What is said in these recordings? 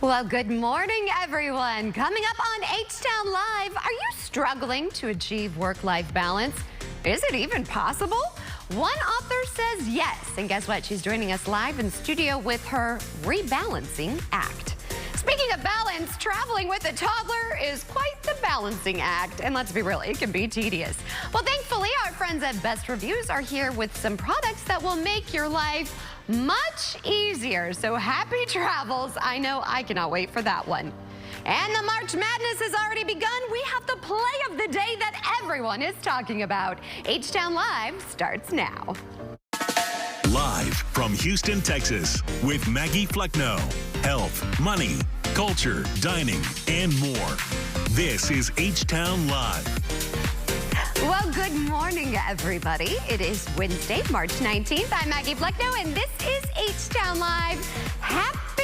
Well, good morning, everyone. Coming up on H-Town Live, are you struggling to achieve work-life balance? Is it even possible? One author says yes, and guess what? She's joining us live in studio with her rebalancing act. Speaking of balance, traveling with a toddler is quite the balancing act. And let's be real, it can be tedious. Well, thankfully, our friends at Best Reviews are here with some products that will make your life much easier. So happy travels. I know I cannot wait for that one. And the March Madness has already begun. We have the play of the day that everyone is talking about. H-Town Live starts now. Live from Houston, Texas, with Maggie Flecknoe. Health, money, culture, dining, and more. This is H-Town Live. Well, good morning, everybody. It is Wednesday, March 19th. I'm Maggie Flecknoe, and this is H-Town Live. Happy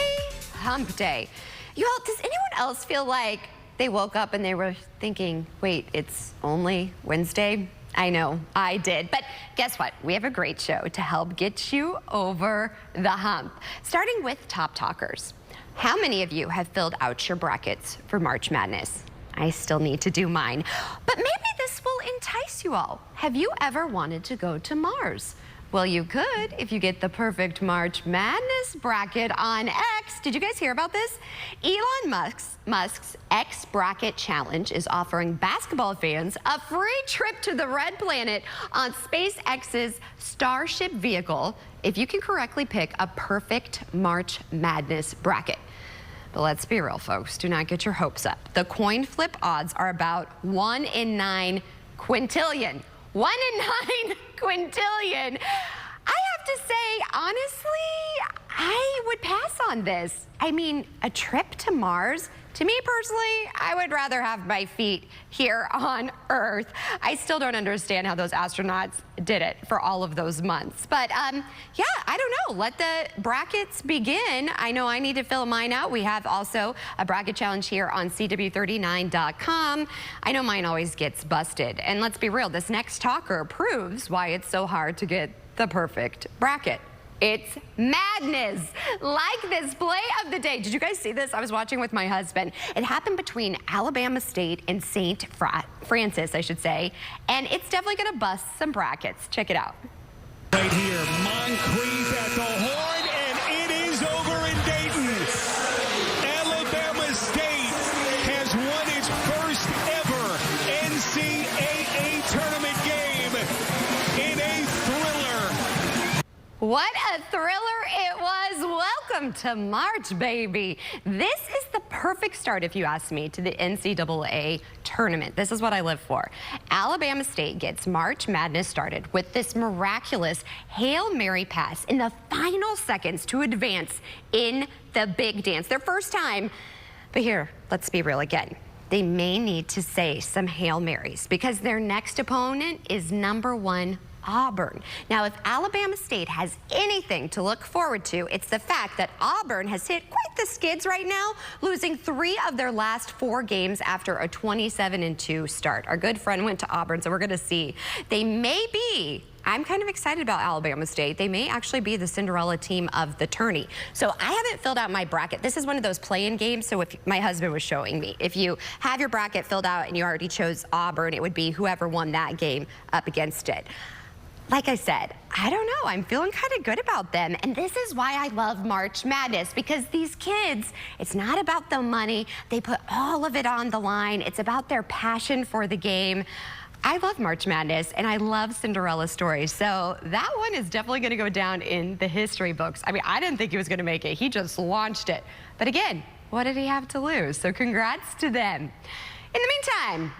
Hump Day. You all, does anyone else feel like they woke up and they were thinking, wait, it's only Wednesday? I know, I did. But guess what? We have a great show to help get you over the hump. Starting with Top Talkers. How many of you have filled out your brackets for March Madness? I still need to do mine. But maybe this will entice you all. Have you ever wanted to go to Mars? Well, you could if you get the perfect March Madness bracket on X. Did you guys hear about this? Elon Musk's X Bracket Challenge is offering basketball fans a free trip to the Red Planet on SpaceX's Starship vehicle if you can correctly pick a perfect March Madness bracket. But let's be real, folks. Do not get your hopes up. The coin flip odds are about 1 in 9 quintillion. 1 in 9 quintillion. I have to say, honestly, I would pass on this. I mean, a trip to Mars, to me personally, I would rather have my feet here on Earth. I still don't understand how those astronauts did it for all of those months. But yeah, I don't know. Let the brackets begin. I know I need to fill mine out. We have also a bracket challenge here on CW39.com. I know mine always gets busted. And let's be real, this next talker proves why it's so hard to get the perfect bracket. It's madness. Like this play of the day. Did you guys see this? I was watching with my husband. It happened between Alabama State and St. Francis, I should say. And it's definitely going to bust some brackets. Check it out. Right here, Moncrief at the horn, and it is over in Dayton. Alabama State has won its first ever NCAA tournament game in a thriller. What a thriller it was. Welcome to March, baby. This is the perfect start, if you ask me, to the NCAA tournament. This is what I live for. Alabama State gets March Madness started with this miraculous Hail Mary pass in the final seconds to advance in the big dance. Their first time. But here, let's be real again. They may need to say some Hail Marys because their next opponent is #1 Auburn. Now, if Alabama State has anything to look forward to, it's the fact that Auburn has hit quite the skids right now, losing 3 of their last 4 games after a 27-2 start. Our good friend went to Auburn, so we're going to see. They may be, I'm kind of excited about Alabama State. They may actually be the Cinderella team of the tourney. So I haven't filled out my bracket. This is one of those play-in games, so if my husband was showing me, if you have your bracket filled out and you already chose Auburn, it would be whoever won that game up against it. Like I said, I don't know. I'm feeling kind of good about them. And this is why I love March Madness, because these kids, it's not about the money. They put all of it on the line. It's about their passion for the game. I love March Madness, and I love Cinderella stories. So that one is definitely going to go down in the history books. I mean, I didn't think he was going to make it. He just launched it. But again, what did he have to lose? So congrats to them. In the meantime,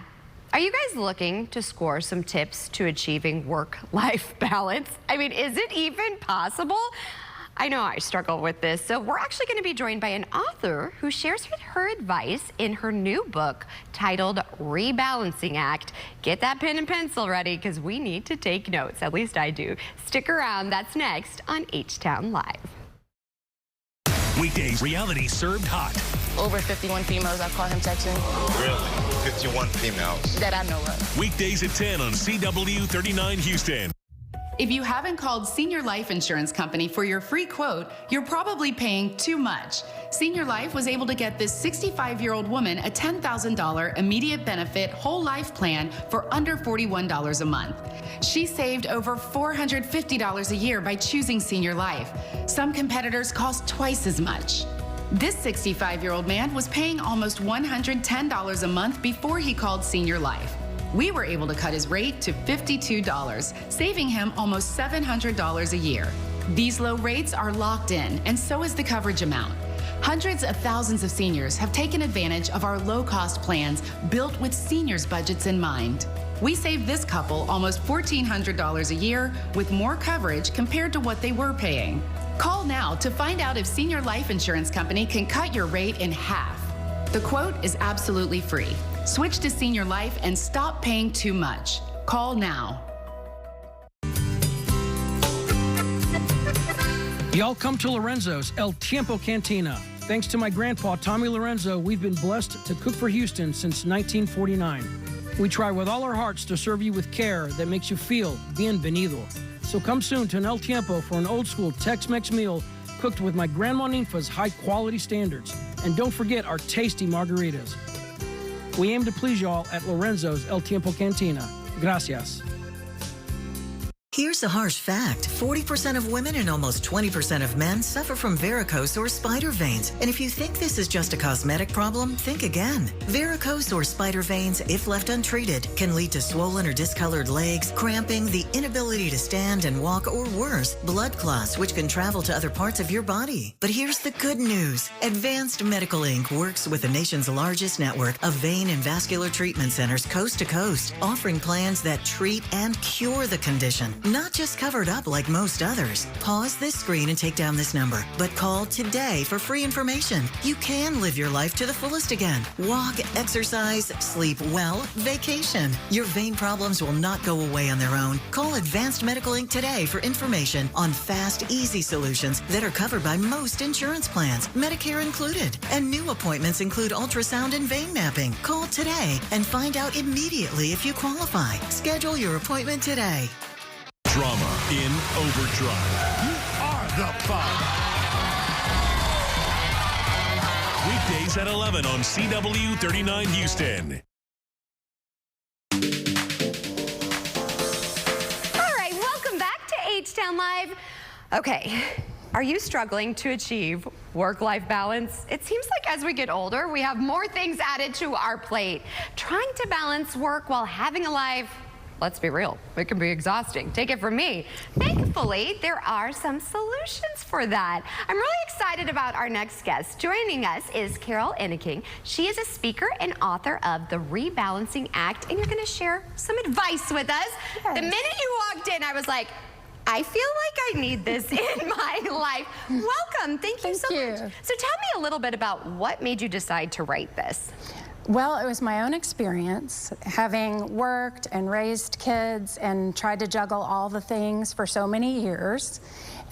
are you guys looking to score some tips to achieving work-life balance? I mean, is it even possible? I know I struggle with this, so we're actually going to be joined by an author who shares her advice in her new book titled Rebalancing Act. Get that pen and pencil ready because we need to take notes. At least I do. Stick around. That's next on H-Town Live. Weekdays, reality served hot. Over 51 females I've caught him texting. Really? 51 females? That I know of. Weekdays at 10 on CW39 Houston. If you haven't called Senior Life Insurance Company for your free quote, you're probably paying too much. Senior Life was able to get this 65-year-old woman a $10,000 immediate benefit whole life plan for under $41 a month. She saved over $450 a year by choosing Senior Life. Some competitors cost twice as much. This 65-year-old man was paying almost $110 a month before he called Senior Life. We were able to cut his rate to $52, saving him almost $700 a year. These low rates are locked in, and so is the coverage amount. Hundreds of thousands of seniors have taken advantage of our low-cost plans built with seniors' budgets in mind. We saved this couple almost $1,400 a year with more coverage compared to what they were paying. Call now to find out if Senior Life Insurance Company can cut your rate in half. The quote is absolutely free. Switch to Senior Life and stop paying too much. Call now. Y'all come to Lorenzo's El Tiempo Cantina. Thanks to my grandpa, Tommy Lorenzo, we've been blessed to cook for Houston since 1949. We try with all our hearts to serve you with care that makes you feel bienvenido. So come soon to an El Tiempo for an old-school Tex-Mex meal cooked with my Grandma Ninfa's high-quality standards. And don't forget our tasty margaritas. We aim to please y'all at Lorenzo's El Tiempo Cantina. Gracias. Here's a harsh fact. 40% of women and almost 20% of men suffer from varicose or spider veins. And if you think this is just a cosmetic problem, think again. Varicose or spider veins, if left untreated, can lead to swollen or discolored legs, cramping, the inability to stand and walk, or worse, blood clots, which can travel to other parts of your body. But here's the good news. Advanced Medical Inc. works with the nation's largest network of vein and vascular treatment centers coast to coast, offering plans that treat and cure the condition. Not just covered up like most others. Pause this screen and take down this number, but call today for free information. You can live your life to the fullest again. Walk, exercise, sleep well, vacation. Your vein problems will not go away on their own. Call Advanced Medical Inc. today for information on fast, easy solutions that are covered by most insurance plans, Medicare included. And new appointments include ultrasound and vein mapping. Call today and find out immediately if you qualify. Schedule your appointment today. Drama in Overdrive. You are the fun. Weekdays at 11 on CW 39 Houston. All right, welcome back to H-Town Live. Okay, are you struggling to achieve work-life balance? It seems like as we get older, we have more things added to our plate. Trying to balance work while having a life, let's be real, it can be exhausting. Take it from me. Thankfully, there are some solutions for that. I'm really excited about our next guest. Joining us is Carol Enneking. She is a speaker and author of The Rebalancing Act, and you're going to share some advice with us. Yes. The minute you walked in, I was like, I feel like I need this in my life. Welcome. Thank you so much. So tell me a little bit about what made you decide to write this. Well, it was my own experience, having worked and raised kids and tried to juggle all the things for so many years.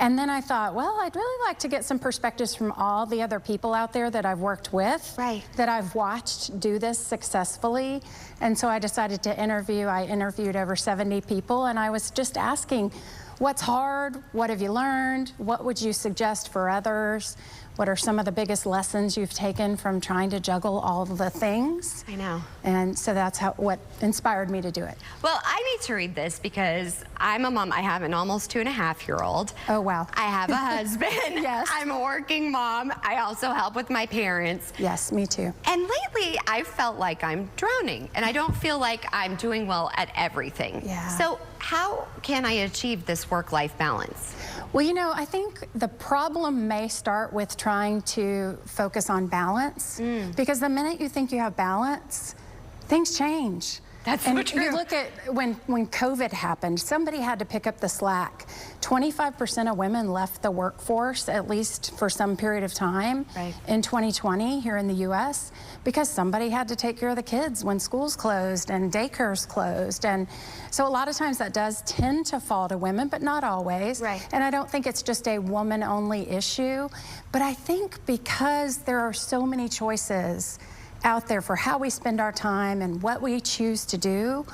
And then I thought, well, I'd really like to get some perspectives from all the other people out there that I've worked with, that I've watched do this successfully. And so I decided to interview. I interviewed over 70 people, and I was just asking, what's hard? What have you learned? What would you suggest for others? What are some of the biggest lessons you've taken from trying to juggle all the things? I know. And so that's what inspired me to do it. Well, I need to read this because I'm a mom. I have an almost 2.5-year-old. Oh, wow. I have a husband. Yes. I'm a working mom. I also help with my parents. Yes, me too. And lately, I've felt like I'm drowning, and I don't feel like I'm doing well at everything. Yeah. So how can I achieve this work-life balance? Well, you know, I think the problem may start with trying to focus on balance, because the minute you think you have balance, things change. That's so true. You look at when COVID happened, somebody had to pick up the slack. 25% of women left the workforce, at least for some period of time, in 2020 here in the U.S., because somebody had to take care of the kids when schools closed and daycares closed. And so a lot of times that does tend to fall to women, but not always. And I don't think it's just a woman-only issue, but I think because there are so many choices out there for how we spend our time and what we choose to do,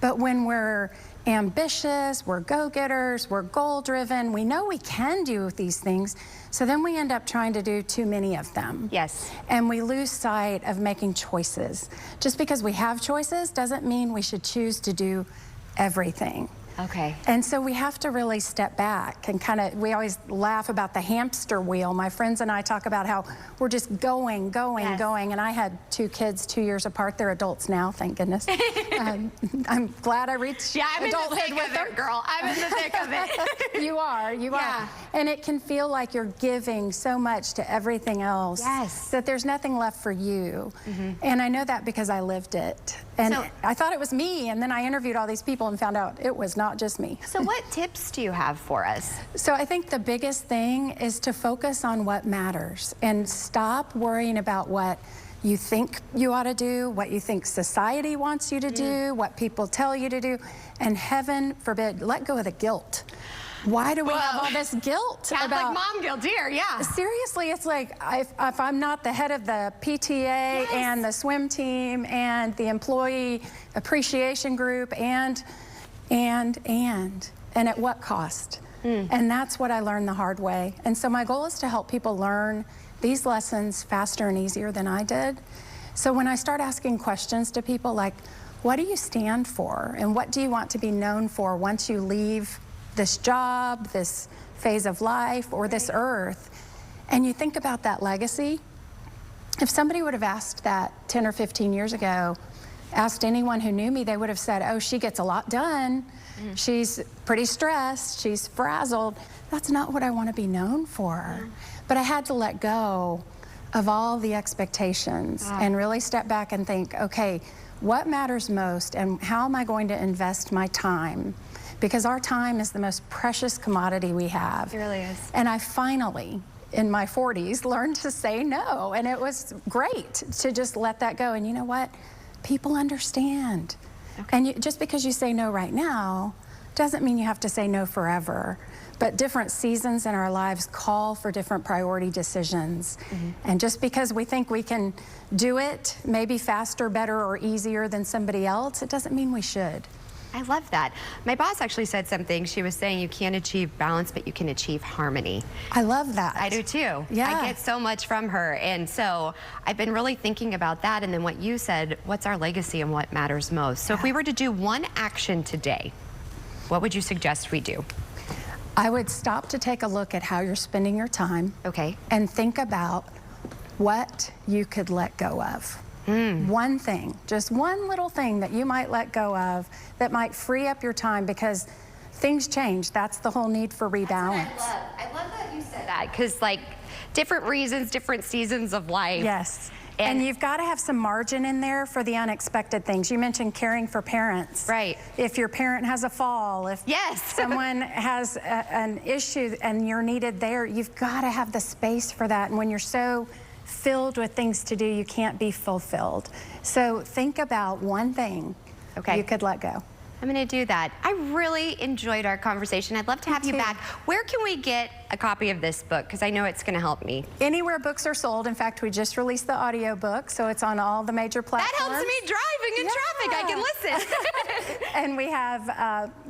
But when we're ambitious, we're go-getters, we're goal-driven, we know we can do these things, so then we end up trying to do too many of them. Yes. And we lose sight of making choices. Just because we have choices doesn't mean we should choose to do everything. Okay. And so we have to really step back and we always laugh about the hamster wheel. My friends and I talk about how we're just going. And I had 2 kids 2 years apart. They're adults now, thank goodness. I'm glad I reached adulthood with them. Girl. I'm in the thick of it. You are. And it can feel like you're giving so much to everything else. Yes. That there's nothing left for you. And I know that because I lived it. And I thought it was me, and then I interviewed all these people and found out it was not just me. So what tips do you have for us? So I think the biggest thing is to focus on what matters and stop worrying about what you think you ought to do, what you think society wants you to do, what people tell you to do, and heaven forbid, let go of the guilt. Why do we have all this guilt? Sounds like mom guilt here, yeah. Seriously, it's like if I'm not the head of the PTA and the swim team and the employee appreciation group and at what cost? And that's what I learned the hard way. And so my goal is to help people learn these lessons faster and easier than I did. So when I start asking questions to people like, what do you stand for? And what do you want to be known for once you leave this job, this phase of life, or this earth? And you think about that legacy. If somebody would have asked that 10 or 15 years ago, asked anyone who knew me, they would have said, oh, she gets a lot done. She's pretty stressed. She's frazzled. That's not what I want to be known for. But I had to let go of all the expectations and really step back and think, okay, what matters most and how am I going to invest my time? Because our time is the most precious commodity we have. It really is. And I finally, in my 40s, learned to say no. And it was great to just let that go. And you know what? People understand. And just because you say no right now doesn't mean you have to say no forever. But different seasons in our lives call for different priority decisions. And just because we think we can do it maybe faster, better, or easier than somebody else, it doesn't mean we should. I love that. My boss actually said something. She was saying you can't achieve balance, but you can achieve harmony. I love that. I do too. Yeah. I get so much from her. And so I've been really thinking about that. And then what you said, what's our legacy and what matters most? So if we were to do one action today, what would you suggest we do? I would stop to take a look at how you're spending your time. Okay. And think about what you could let go of. One thing, just one little thing that you might let go of that might free up your time, because things change. That's the whole need for rebalance. I love that you said that, because like different reasons, different seasons of life. Yes. And you've got to have some margin in there for the unexpected things. You mentioned caring for parents. Right. If your parent has a fall, if someone has an issue and you're needed there, you've got to have the space for that. And when you're so filled with things to do, you can't be fulfilled. So think about one thing you could let go. I'm going to do that. I really enjoyed our conversation. I'd love to have you back. Where can we get a copy of this book? Because I know it's going to help me. Anywhere books are sold. In fact, we just released the audio book, so it's on all the major platforms. That helps me driving in traffic. I can listen. And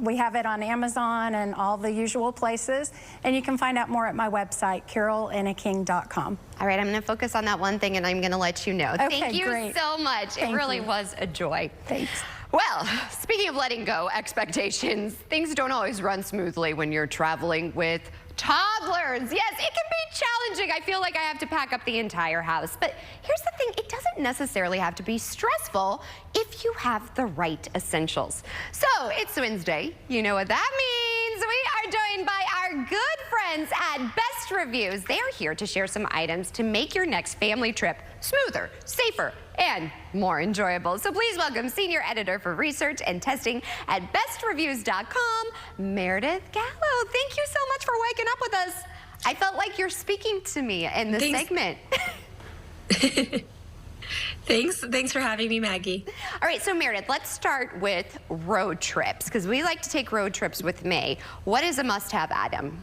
we have it on Amazon and all the usual places. And you can find out more at my website, carolennaking.com. All right, I'm going to focus on that one thing, and I'm going to let you know. Okay, Thank you great. so much. It really was a joy. Thanks. Well, speaking of letting go expectations, things don't always run smoothly when you're traveling with toddlers. Yes, it can be challenging. I feel like I have to pack up the entire house. But here's the thing, it doesn't necessarily have to be stressful if you have the right essentials. So it's Wednesday. You know what that means. We are joined by our good friends at Best Reviews. They're here to share some items to make your next family trip smoother, safer, and more enjoyable. So please welcome Senior Editor for Research and Testing at bestreviews.com, Meredith Gallo. Thank you so much for waking up with us. I felt like you're speaking to me in this segment. Thanks for having me, Maggie. All right, so Meredith, let's start with road trips, because we like to take road trips with May. What is a must-have item?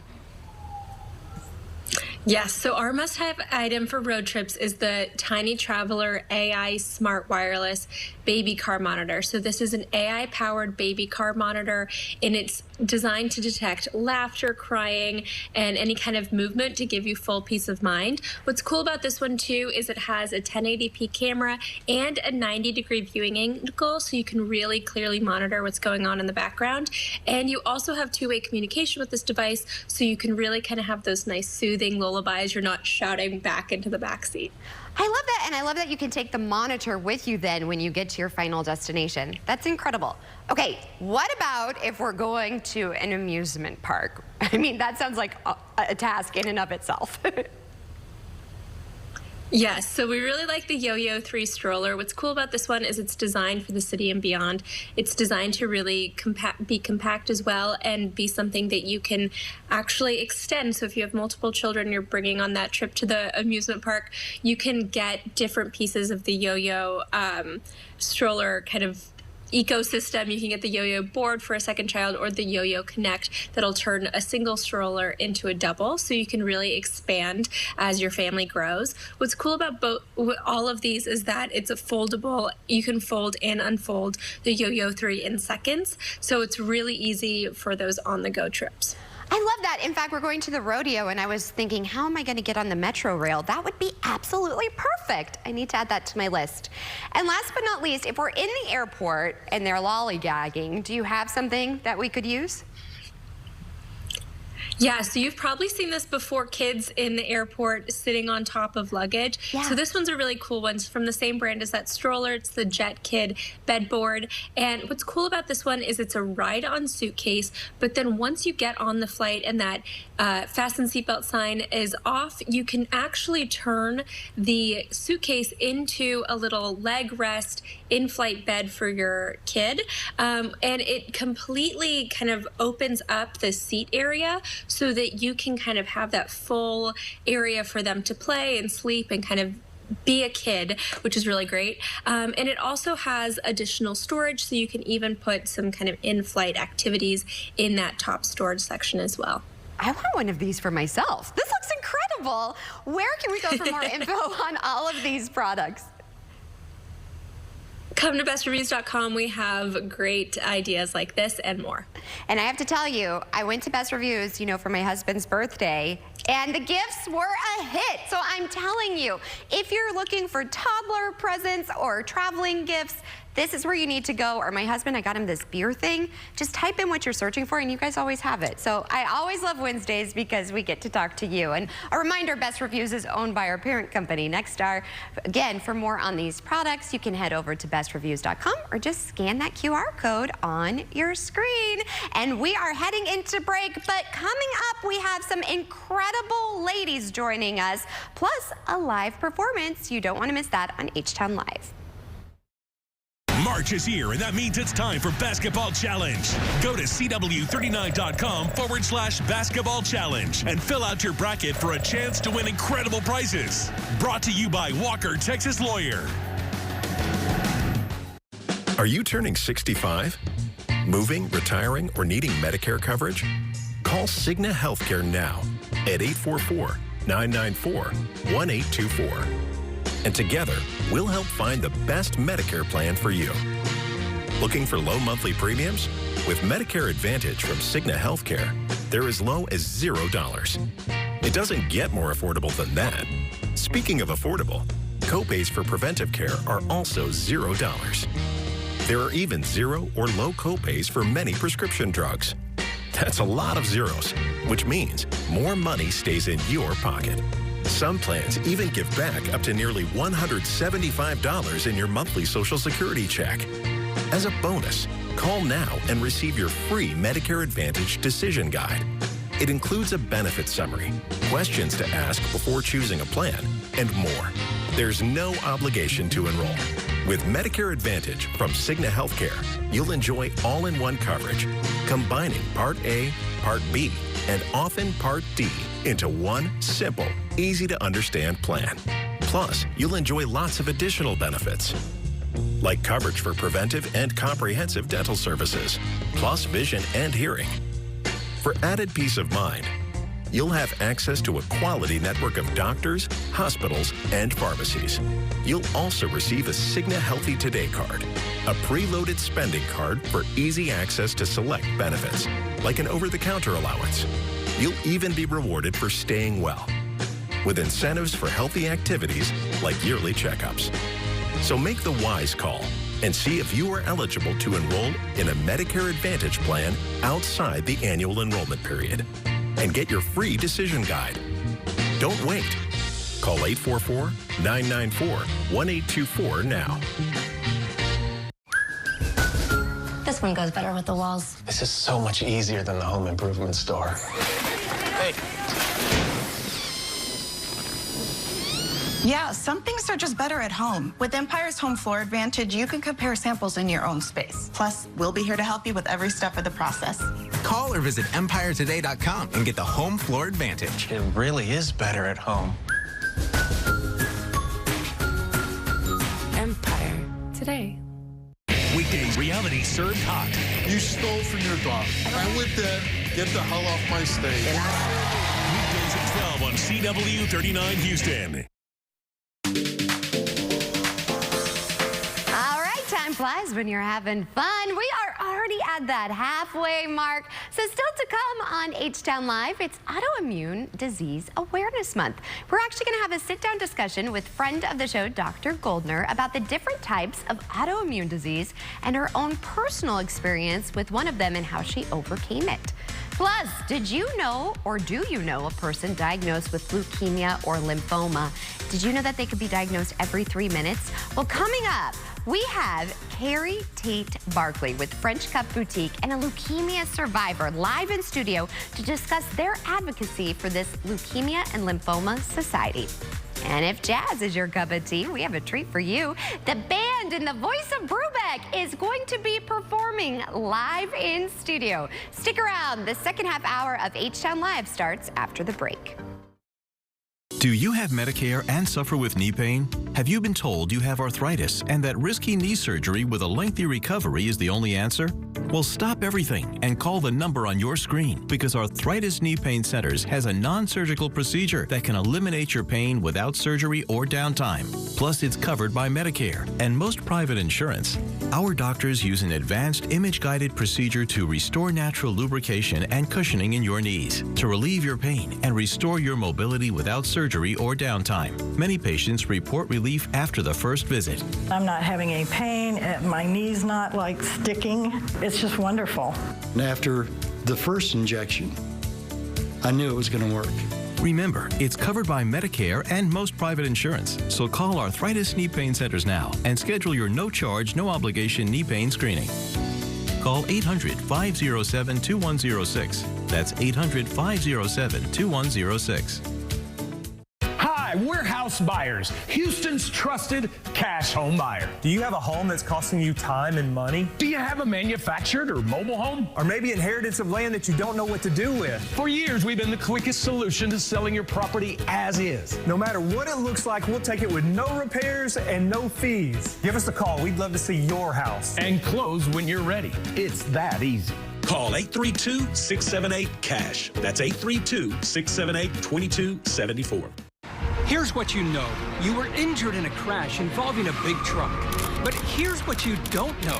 Yes, so our must-have item for road trips is the Tiny Traveler AI Smart Wireless Baby Car Monitor. So this is an AI-powered baby car monitor, and it's designed to detect laughter, crying, and any kind of movement to give you full peace of mind. What's cool about this one, too, is it has a 1080p camera and a 90-degree viewing angle, so you can really clearly monitor what's going on in the background. And you also have two-way communication with this device, so you can really kind of have those nice soothing lullabies. You're not shouting back into the backseat. I love that, and I love that you can take the monitor with you then when you get to your final destination. That's incredible. Okay, what about if we're going to an amusement park? I mean, that sounds like a task in and of itself. Yes, so we really like the Yo-Yo 3 stroller. What's cool about this one is it's designed for the city and beyond. It's designed to really be compact as well and be something that you can actually extend. So if you have multiple children you're bringing on that trip to the amusement park, you can get different pieces of the Yo-Yo stroller kind of ecosystem. You can get the Yo-Yo board for a second child or the Yo-Yo Connect that'll turn a single stroller into a double, so you can really expand as your family grows. What's cool about all of these is that it's a foldable. You can fold and unfold the Yo-Yo 3 in seconds, so it's really easy for those on-the-go trips. I love that. In fact, we're going to the rodeo, and I was thinking, how am I going to get on the Metro Rail? That would be absolutely perfect. I need to add that to my list. And last but not least, if we're in the airport and they're lollygagging, do you have something that we could use? Yeah, so you've probably seen this before, kids in the airport sitting on top of luggage. Yeah. So this one's a really cool one. It's from the same brand as that stroller. It's the Jet Kid bedboard. And what's cool about this one is it's a ride-on suitcase, but then once you get on the flight and that fasten seatbelt sign is off, you can actually turn the suitcase into a little leg rest in-flight bed for your kid. And it completely kind of opens up the seat area so that you can kind of have that full area for them to play and sleep and kind of be a kid, which is really great. And it also has additional storage, so you can even put some kind of in-flight activities in that top storage section as well. I want one of these for myself. This looks incredible. Where can we go for more info on all of these products? Come to bestreviews.com. We have great ideas like this and more. And I have to tell you, I went to Best Reviews, for my husband's birthday, and the gifts were a hit. So I'm telling you, if you're looking for toddler presents or traveling gifts, this is where you need to go. Or my husband, I got him this beer thing. Just type in what you're searching for, and you guys always have it. So I always love Wednesdays because we get to talk to you. And a reminder, Best Reviews is owned by our parent company, Nexstar. Again, for more on these products, you can head over to bestreviews.com or just scan that QR code on your screen. And we are heading into break, but coming up, we have some incredible ladies joining us, plus a live performance. You don't want to miss that on H-Town Live. March is here, and that means it's time for Basketball Challenge. Go to CW39.com/Basketball Challenge and fill out your bracket for a chance to win incredible prizes. Brought to you by Walker, Texas Lawyer. Are you turning 65? Moving, retiring, or needing Medicare coverage? Call Cigna Healthcare now at 844-994-1824. And together, we'll help find the best Medicare plan for you. Looking for low monthly premiums? With Medicare Advantage from Cigna Healthcare, they're as low as $0. It doesn't get more affordable than that. Speaking of affordable, copays for preventive care are also $0. There are even zero or low copays for many prescription drugs. That's a lot of zeros, which means more money stays in your pocket. Some plans even give back up to nearly $175 in your monthly Social Security check. As a bonus, call now and receive your free Medicare Advantage Decision Guide. It includes a benefit summary, questions to ask before choosing a plan, and more. There's no obligation to enroll. With Medicare Advantage from Cigna Healthcare, you'll enjoy all-in-one coverage, combining Part A, Part B, and often Part D into one simple, easy-to-understand plan. Plus, you'll enjoy lots of additional benefits, like coverage for preventive and comprehensive dental services, plus vision and hearing. For added peace of mind, you'll have access to a quality network of doctors, hospitals, and pharmacies. You'll also receive a Cigna Healthy Today card, a preloaded spending card for easy access to select benefits, like an over-the-counter allowance. You'll even be rewarded for staying well, with incentives for healthy activities like yearly checkups. So make the wise call and see if you are eligible to enroll in a Medicare Advantage plan outside the annual enrollment period. And get your free decision guide. Don't wait. Call 844-994-1824 now. This one goes better with the walls. This is so much easier than the home improvement store. Hey. Yeah, some things are just better at home. With Empire's Home Floor Advantage, you can compare samples in your own space. Plus, we'll be here to help you with every step of the process. Call or visit EmpireToday.com and get the Home Floor Advantage. It really is better at home. Empire Today. Weekdays, reality served hot. You stole from your dog. I went there. Get the hell off my stage. Weekdays at 12 on CW 39 Houston. All right, time flies when you're having fun. We are already at that halfway mark. So still to come on H-Town Live, it's Autoimmune Disease Awareness Month. We're actually going to have a sit-down discussion with friend of the show, Dr. Goldner, about the different types of autoimmune disease and her own personal experience with one of them and how she overcame it. Plus, did you know or do you know a person diagnosed with leukemia or lymphoma? Did you know that they could be diagnosed every 3 minutes? Well, coming up, we have Carrie Tate Barkley with French Cup Boutique and a leukemia survivor live in studio to discuss their advocacy for this Leukemia and Lymphoma Society. And if jazz is your cup of tea, we have a treat for you. The band in the voice of Brubeck is going to be performing live in studio. Stick around. The second half hour of H-Town Live starts after the break. Do you have Medicare and suffer with knee pain? Have you been told you have arthritis and that risky knee surgery with a lengthy recovery is the only answer? Well, stop everything and call the number on your screen because Arthritis Knee Pain Centers has a non-surgical procedure that can eliminate your pain without surgery or downtime. Plus, it's covered by Medicare and most private insurance. Our doctors use an advanced image-guided procedure to restore natural lubrication and cushioning in your knees to relieve your pain and restore your mobility without surgery or downtime. Many patients report relief after the first visit. I'm not having any pain. My knee's not like sticking. It's just wonderful. And after the first injection, I knew it was going to work. Remember, it's covered by Medicare and most private insurance. So call Arthritis Knee Pain Centers now and schedule your no-charge, no-obligation knee pain screening. Call 800-507-2106. That's 800-507-2106. Hi, we're House Buyers, Houston's trusted cash home buyer. Do you have a home that's costing you time and money? Do you have a manufactured or mobile home? Or maybe inheritance of land that you don't know what to do with? For years, we've been the quickest solution to selling your property as is. No matter what it looks like, we'll take it with no repairs and no fees. Give us a call. We'd love to see your house. And close when you're ready. It's that easy. Call 832-678-CASH. That's 832-678-2274. Here's what you know. You were injured in a crash involving a big truck. But here's what you don't know.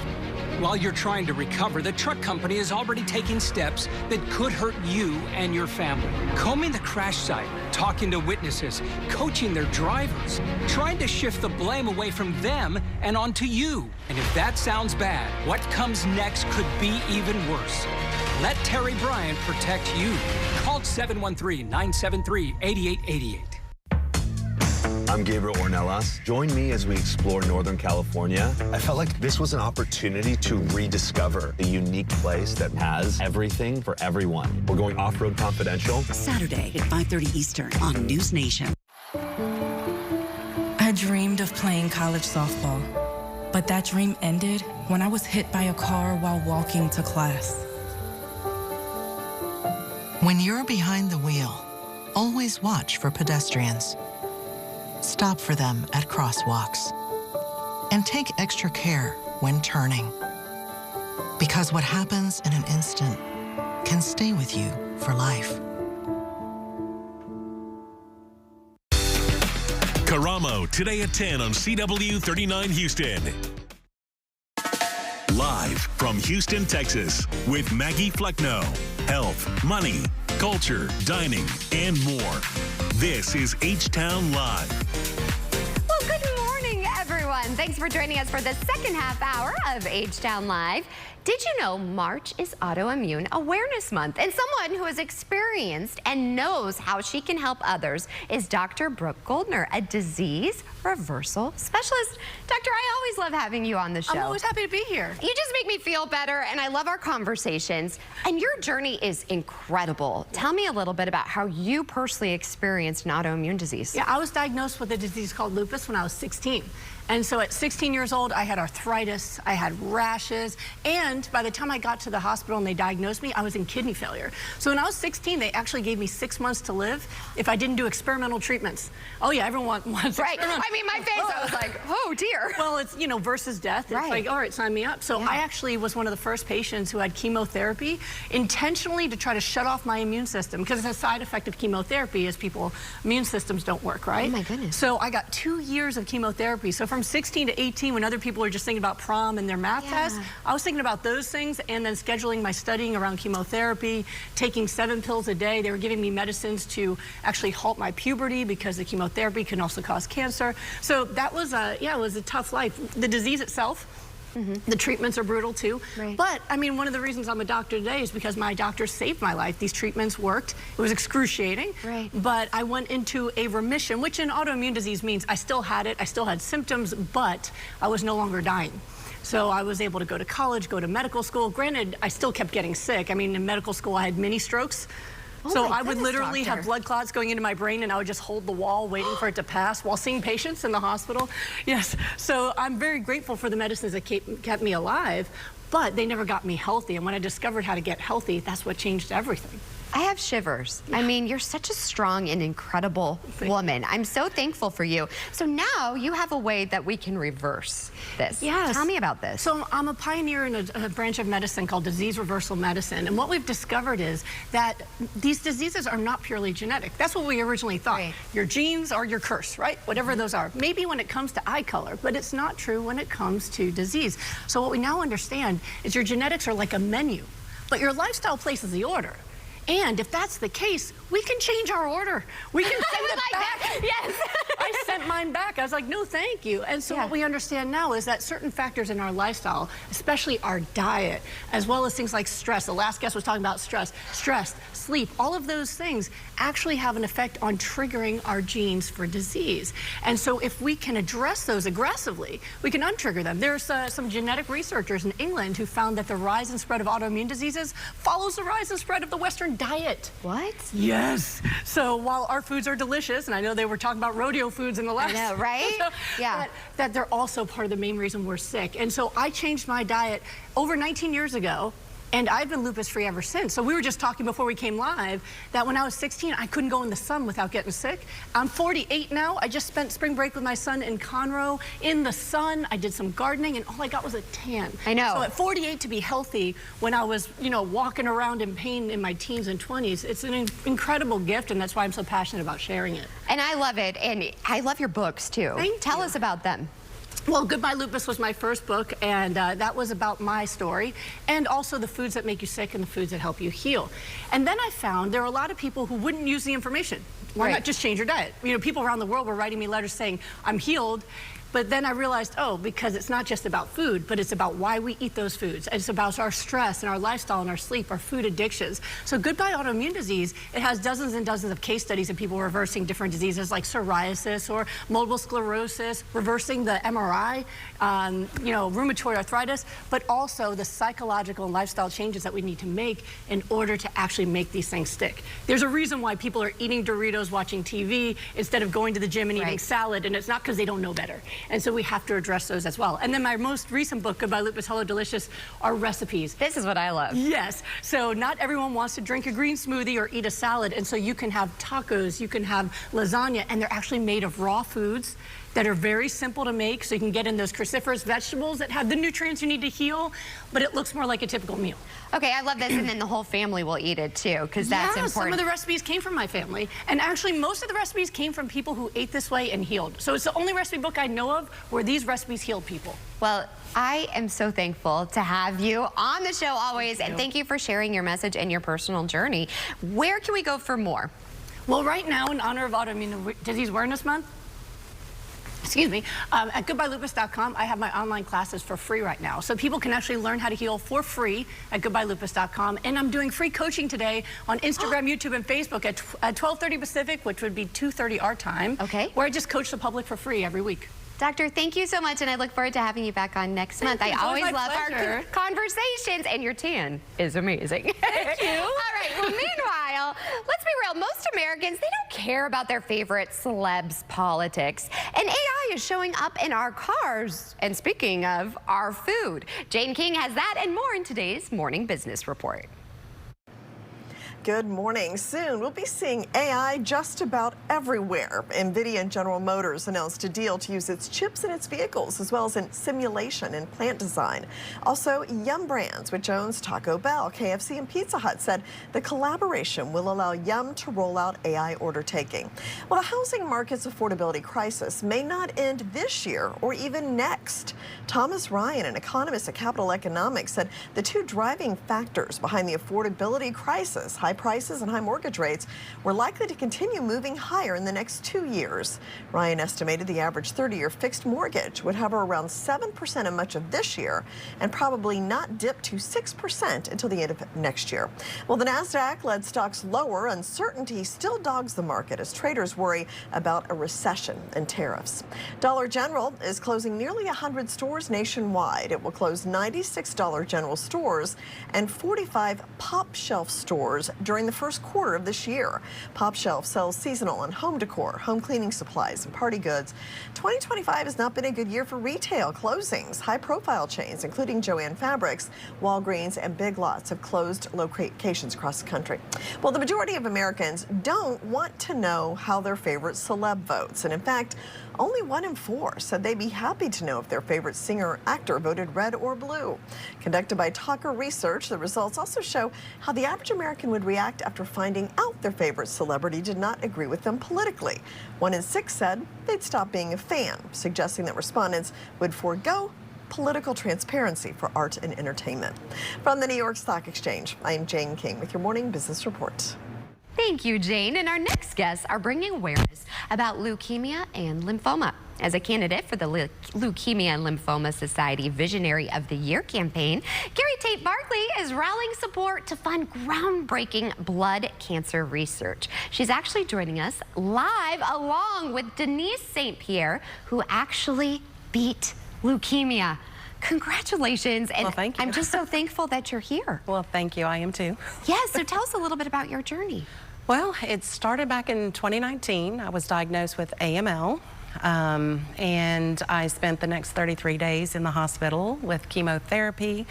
While you're trying to recover, the truck company is already taking steps that could hurt you and your family. Combing the crash site, talking to witnesses, coaching their drivers, trying to shift the blame away from them and onto you. And if that sounds bad, what comes next could be even worse. Let Terry Bryant protect you. Call 713-973-8888. I'm Gabriel Ornelas. Join me as we explore Northern California. I felt like this was an opportunity to rediscover a unique place that has everything for everyone. We're going Off-Road Confidential. Saturday at 5:30 Eastern on News Nation. I dreamed of playing college softball, but that dream ended when I was hit by a car while walking to class. When you're behind the wheel, always watch for pedestrians. Stop for them at crosswalks. And take extra care when turning. Because what happens in an instant can stay with you for life. Karamo, today at 10 on CW 39 Houston. Live from Houston, Texas, with Maggie Flecknoe. Health, money, culture, dining, and more. This is H-Town Live. Well, good morning, everyone. Thanks for joining us for the second half hour of H-Town Live. Did you know March is Autoimmune Awareness Month? And someone who has experienced and knows how she can help others is Dr. Brooke Goldner, a disease reversal specialist. Doctor, I always love having you on the show. I'm always happy to be here. You just make me feel better, and I love our conversations. And your journey is incredible. Tell me a little bit about how you personally experienced an autoimmune disease. Yeah, I was diagnosed with a disease called lupus when I was 16. And so at 16 years old, I had arthritis, I had rashes, and by the time I got to the hospital and they diagnosed me, I was in kidney failure. So when I was 16, they actually gave me 6 months to live if I didn't do experimental treatments. Oh yeah, everyone wants right. I mean, my face, I was like, oh dear. Well, it's, you know, versus death. It's like, all right, sign me up. So I actually was one of the first patients who had chemotherapy intentionally to try to shut off my immune system, because a side effect of chemotherapy is people's immune systems don't work, right? Oh my goodness. So I got 2 years of chemotherapy. So from 16 to 18, when other people are just thinking about prom and their math tests, I was thinking about those things and then scheduling my studying around chemotherapy, taking 7 pills a day. They were giving me medicines to actually halt my puberty because the chemotherapy can also cause cancer. So that was it was a tough life. The disease itself, the treatments are brutal too. But I mean, one of the reasons I'm a doctor today is because my doctor saved my life. These treatments worked. It was excruciating. But I went into a remission, which in autoimmune disease means I still had it, I still had symptoms, but I was no longer dying. So I was able to go to college, go to medical school. Granted, I still kept getting sick. I mean, in medical school, I had mini strokes. So I would literally have blood clots going into my brain, and I would just hold the wall waiting for it to pass while seeing patients in the hospital. Yes, so I'm very grateful for the medicines that kept me alive, but they never got me healthy. And when I discovered how to get healthy, that's what changed everything. I have shivers. I mean, you're such a strong and incredible woman. I'm so thankful for you. So now you have a way that we can reverse this. Yes. Tell me about this. So I'm a pioneer in a branch of medicine called disease reversal medicine. And what we've discovered is that these diseases are not purely genetic. That's what we originally thought. Your genes are your curse, right? Whatever those are. Maybe when it comes to eye color, but it's not true when it comes to disease. So what we now understand is your genetics are like a menu, but your lifestyle places the order. And if that's the case, we can change our order. We can send it back. Yes. I sent mine back. I was like, no, thank you. And so what we understand now is that certain factors in our lifestyle, especially our diet, as well as things like stress. The last guest was talking about stress, sleep, all of those things actually have an effect on triggering our genes for disease. And so if we can address those aggressively, we can untrigger them. There's some genetic researchers in England who found that the rise and spread of autoimmune diseases follows the rise and spread of the Western diet. What? Yes. So while our foods are delicious, and I know they were talking about rodeo foods in the last. I know, right? That they're also part of the main reason we're sick. And so I changed my diet over 19 years ago. And I've been lupus-free ever since. So we were just talking before we came live that when I was 16, I couldn't go in the sun without getting sick. I'm 48 now. I just spent spring break with my son in Conroe in the sun. I did some gardening, and all I got was a tan. I know. So at 48 to be healthy when I was, you know, walking around in pain in my teens and 20s, it's an incredible gift, and that's why I'm so passionate about sharing it. And I love it, and I love your books, too. Tell us about them. Well, Goodbye Lupus was my first book, and that was about my story, and also the foods that make you sick and the foods that help you heal. And then I found there were a lot of people who wouldn't use the information. Why not just change your diet? You know, people around the world were writing me letters saying, I'm healed. But then I realized, oh, because it's not just about food, but it's about why we eat those foods. It's about our stress and our lifestyle and our sleep, our food addictions. So Goodbye Autoimmune Disease, it has dozens and dozens of case studies of people reversing different diseases like psoriasis or multiple sclerosis, reversing the MRI, you know, rheumatoid arthritis, but also the psychological and lifestyle changes that we need to make in order to actually make these things stick. There's a reason why people are eating Doritos, watching TV, instead of going to the gym and eating salad, and it's not because they don't know better. And so we have to address those as well. And then my most recent book, Goodbye Lupus, Hello Delicious, are recipes. This is what I love. Yes. So not everyone wants to drink a green smoothie or eat a salad. And so you can have tacos, you can have lasagna, and they're actually made of raw foods that are very simple to make, so you can get in those cruciferous vegetables that have the nutrients you need to heal, but it looks more like a typical meal. Okay, I love this, and then the whole family will eat it too, because that's important. Some of the recipes came from my family, and actually most of the recipes came from people who ate this way and healed. So it's the only recipe book I know of where these recipes healed people. Well, I am so thankful to have you on the show always, and thank you for sharing your message and your personal journey. Where can we go for more? Well, right now, in honor of Autoimmune Disease Awareness Month, excuse me, at goodbyelupus.com, I have my online classes for free right now. So people can actually learn how to heal for free at goodbyelupus.com. And I'm doing free coaching today on Instagram, YouTube, and Facebook at 12:30 Pacific, which would be 2:30 our time. Okay. Where I just coach the public for free every week. Doctor, thank you so much, and I look forward to having you back on next month. I always love our conversations, and your tan is amazing. Thank you. All right, well, meanwhile, let's be real. Most Americans, they don't care about their favorite celebs' politics, and AI is showing up in our cars. And speaking of our food, Jane King has that and more in today's Morning Business Report. Good morning. Soon we'll be seeing AI just about everywhere. NVIDIA and General Motors announced a deal to use its chips in its vehicles, as well as in simulation and plant design. Also, Yum Brands, which owns Taco Bell, KFC, and Pizza Hut, said the collaboration will allow Yum to roll out AI order taking. Well, the housing market's affordability crisis may not end this year or even next. Thomas Ryan, an economist at Capital Economics, said the two driving factors behind the affordability crisis, high prices and high mortgage rates, were likely to continue moving higher in the next 2 years. Ryan estimated the average 30-year fixed mortgage would hover around 7% in much of this year and probably not dip to 6% until the end of next year. Well, the NASDAQ led stocks lower. Uncertainty still dogs the market as traders worry about a recession and tariffs. Dollar General is closing nearly 100 stores nationwide. It will close 96 Dollar General stores and 45 Pop Shelf stores during the first quarter of this year. Pop Shelf sells seasonal and home decor, home cleaning supplies, and party goods. 2025 has not been a good year for retail closings. High-profile chains, including Joann Fabrics, Walgreens, and Big Lots, have closed locations across the country. Well, the majority of Americans don't want to know how their favorite celeb votes, and in fact, only 1 in 4 said they'd be happy to know if their favorite singer or actor voted red or blue. Conducted by Talker Research, the results also show how the average American would react after finding out their favorite celebrity did not agree with them politically. 1 in 6 said they'd stop being a fan, suggesting that respondents would forego political transparency for art and entertainment. From the New York Stock Exchange, I am Jane King with your Morning Business Report. Thank you, Jane. And our next guests are bringing awareness about leukemia and lymphoma. As a candidate for the Leukemia and Lymphoma Society Visionary of the Year campaign, Gary Tate Barkley is rallying support to fund groundbreaking blood cancer research. She's actually joining us live along with Denise St. Pierre, who actually beat leukemia. Congratulations. And well, thank you. I'm just so thankful that you're here. Well, thank you. I am too. Yes, so tell us a little bit about your journey. Well, it started back in 2019. I was diagnosed with AML, and I spent the next 33 days in the hospital with chemotherapy.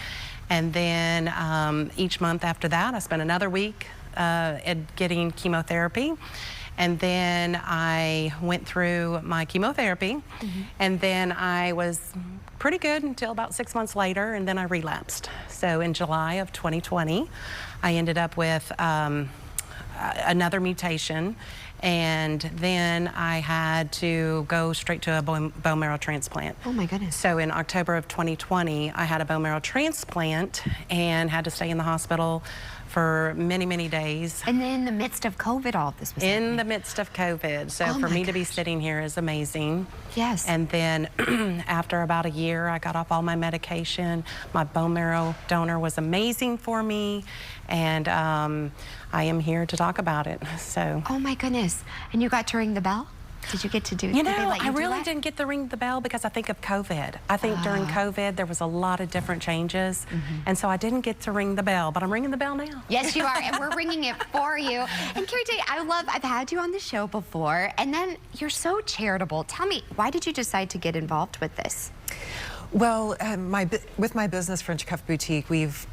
And then each month after that, I spent another week getting chemotherapy. And then I went through my chemotherapy, and then I was pretty good until about 6 months later, and then I relapsed. So in July of 2020, I ended up with another mutation, and then I had to go straight to a bone marrow transplant. Oh my goodness. So in October of 2020, I had a bone marrow transplant and had to stay in the hospital for many, many days. And then in the midst of COVID, all of this was in the midst of COVID. So for me to be sitting here is amazing. Yes. And then after about a year, I got off all my medication. My bone marrow donor was amazing for me. And I am here to talk about it, so. Oh my goodness. And you got to ring the bell? Did you get to do it? You know, I really didn't get to ring the bell because I think of COVID. I think during COVID, there was a lot of different changes. And so I didn't get to ring the bell, but I'm ringing the bell now. Yes, you are, and we're ringing it for you. And Gary Tate, I've had you on the show before, and then you're so charitable. Tell me, why did you decide to get involved with this? Well, with my business, French Cuff Boutique, we've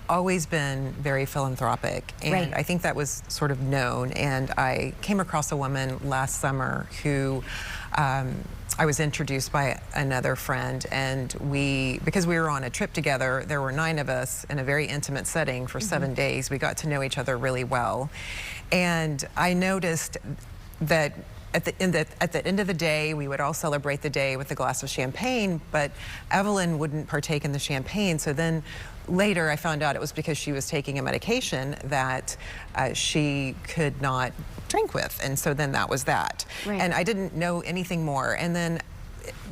always been very philanthropic, and I think that was sort of known. And I came across a woman last summer who I was introduced by another friend, and because we were on a trip together, there were 9 of us in a very intimate setting for 7 days. We got to know each other really well. And I noticed that at the end of the day, we would all celebrate the day with a glass of champagne, but Evelyn wouldn't partake in the champagne. So then later I found out it was because she was taking a medication that she could not drink with. And so then that was that. Right. And I didn't know anything more. And then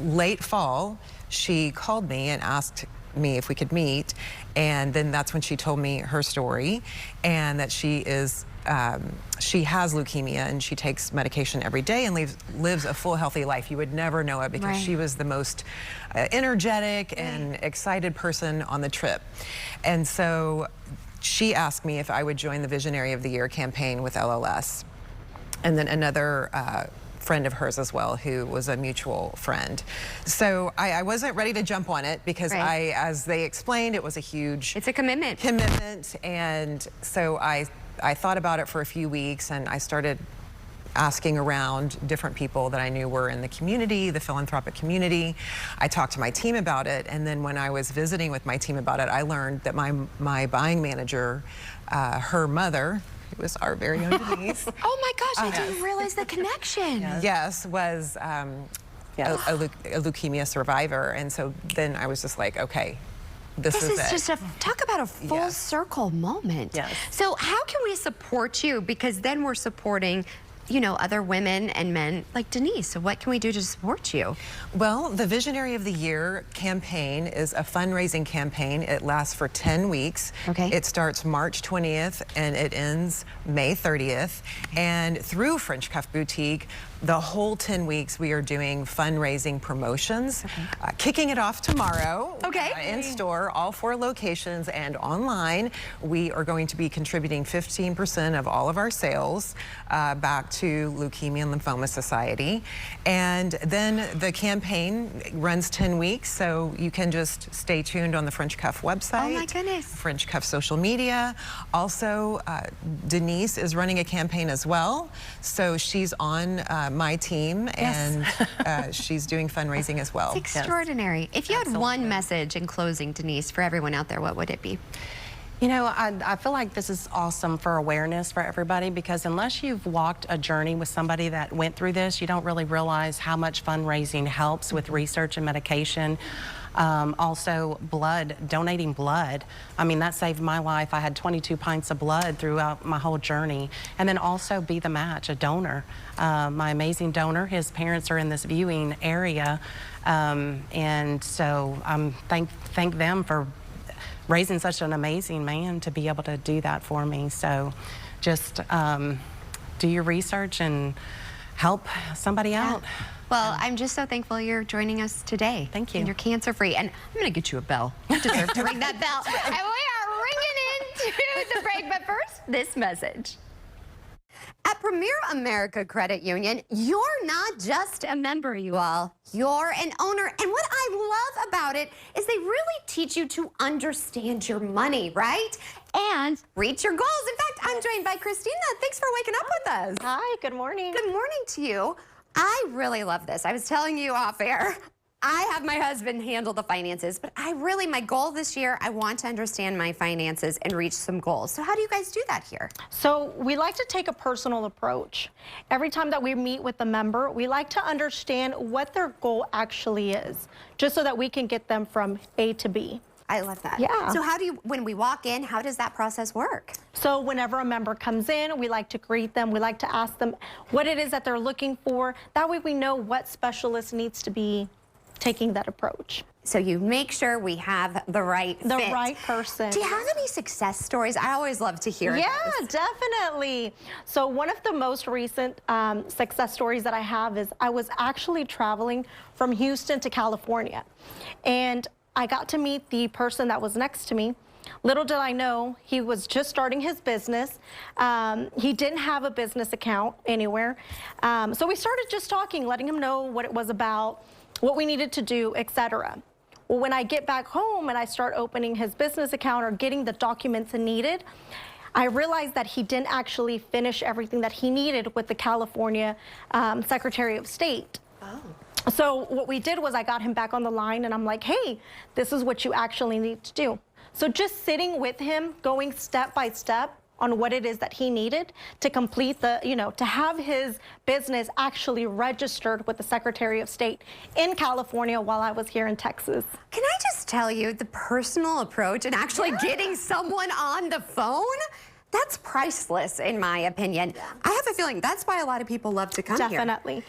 late fall, she called me and asked me if we could meet. And then that's when she told me her story, and that she has leukemia and she takes medication every day and lives a full, healthy life. You would never know it because she was the most energetic and excited person on the trip. And so she asked me if I would join the Visionary of the Year campaign with LLS. And then another friend of hers as well, who was a mutual friend. So I wasn't ready to jump on it because as they explained, it was a huge... It's a commitment. And so I thought about it for a few weeks, and I started asking around different people that I knew were in the community, the philanthropic community. I talked to my team about it, and then when I was visiting with my team about it, I learned that my buying manager, her mother, who was our very own Denise. Oh my gosh, I didn't realize the connection. Yes, was a leukemia survivor. And so then I was just like, okay, this is it. Just talk about a full circle moment. Yes. So how can we support you? Because then we're supporting, you know, other women and men like Denise. So what can we do to support you? Well, the Visionary of the Year campaign is a fundraising campaign. It lasts for 10 weeks. Okay. It starts March 20th and it ends May 30th. And through French Cuff Boutique, the whole 10 weeks we are doing fundraising promotions, kicking it off tomorrow in store, all 4 locations, and online. We are going to be contributing 15% of all of our sales back to Leukemia and Lymphoma Society. And then the campaign runs 10 weeks, so you can just stay tuned on the French Cuff website. Oh my goodness. French Cuff social media. Also, Denise is running a campaign as well, so she's on my team, and she's doing fundraising as well. It's extraordinary. If you had one message in closing, Denise, for everyone out there, what would it be? You know, I feel like this is awesome for awareness for everybody, because unless you've walked a journey with somebody that went through this, you don't really realize how much fundraising helps with research and medication. Also donating blood. I mean, that saved my life. I had 22 pints of blood throughout my whole journey. And then also Be the Match, a donor. My amazing donor, his parents are in this viewing area. And so thank them for raising such an amazing man to be able to do that for me. So just do your research and help somebody out. Well, I'm just so thankful you're joining us today. Thank you. And you're cancer-free. And I'm going to get you a bell. You deserve to ring that bell. And we are ringing into the break. But first, this message. At Premier America Credit Union, you're not just a member, you all. You're an owner. And what I love about it is they really teach you to understand your money, right? And reach your goals. In fact, I'm joined by Christina. Thanks for waking up with us. Hi, good morning. Good morning to you. I really love this. I was telling you off air, I have my husband handle the finances, but my goal this year, I want to understand my finances and reach some goals. So how do you guys do that here? So we like to take a personal approach. Every time that we meet with a member, we like to understand what their goal actually is, just so that we can get them from A to B. I love that. Yeah. So when we walk in, how does that process work? So whenever a member comes in, we like to greet them. We like to ask them what it is that they're looking for. That way we know what specialist needs to be taking that approach. So you make sure we have the right fit. The right person. Do you have any success stories? I always love to hear Yeah, those. definitely. So one of the most recent success stories that I have is I was actually traveling from Houston to California, and I got to meet the person that was next to me. Little did I know, he was just starting his business. He didn't have a business account anywhere. So we started just talking, letting him know what it was about, what we needed to do, etc. Well, when I get back home and I start opening his business account or getting the documents needed, I realized that he didn't actually finish everything that he needed with the California Secretary of State. Oh. So what we did was I got him back on the line and I'm like, hey, this is what you actually need to do. So just sitting with him, going step by step on what it is that he needed to complete the, to have his business actually registered with the Secretary of State in California while I was here in Texas. Can I just tell you, the personal approach and actually getting someone on the phone, that's priceless in my opinion. I have a feeling that's why a lot of people love to come here. Definitely.